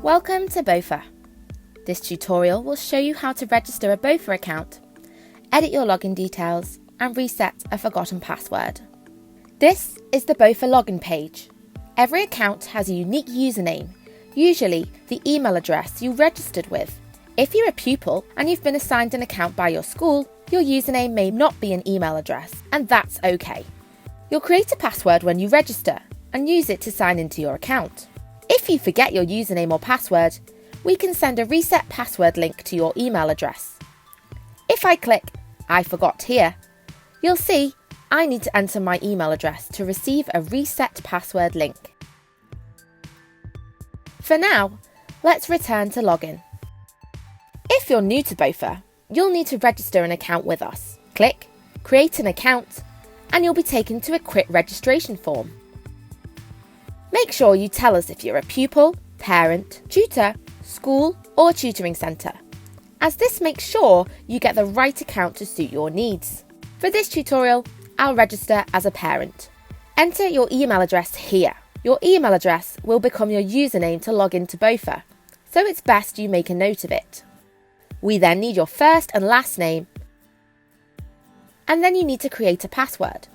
Welcome to BOFA. This tutorial will show you how to register a BOFA account, edit your login details, and reset a forgotten password. This is the BOFA login page. Every account has a unique username, usually the email address you registered with. If you're a pupil and you've been assigned an account by your school, your username may not be an email address, and that's okay. You'll create a password when you register and use it to sign into your account. If you forget your username or password, we can send a reset password link to your email address. If I click I forgot here, you'll see I need to enter my email address to receive a reset password link. For now, let's return to login. If you're new to BOFA, you'll need to register an account with us. Click Create an account and you'll be taken to a quick registration form. Make sure you tell us if you're a pupil, parent, tutor, school or tutoring centre, as this makes sure you get the right account to suit your needs. For this tutorial, I'll register as a parent. Enter your email address here. Your email address will become your username to log into BOFA, so it's best you make a note of it. We then need your first and last name, and then you need to create a password.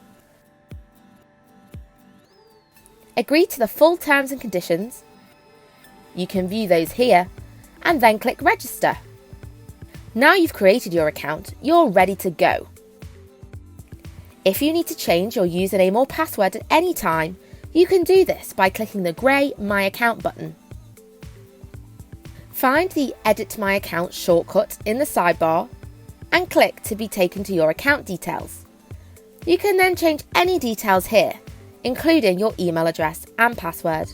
Agree to the full terms and conditions. You can view those here, and then click register. Now you've created your account, you're ready to go. If you need to change your username or password at any time, you can do this by clicking the grey My Account button. Find the Edit My Account shortcut in the sidebar and click to be taken to your account details. You can then change any details here, including your email address and password.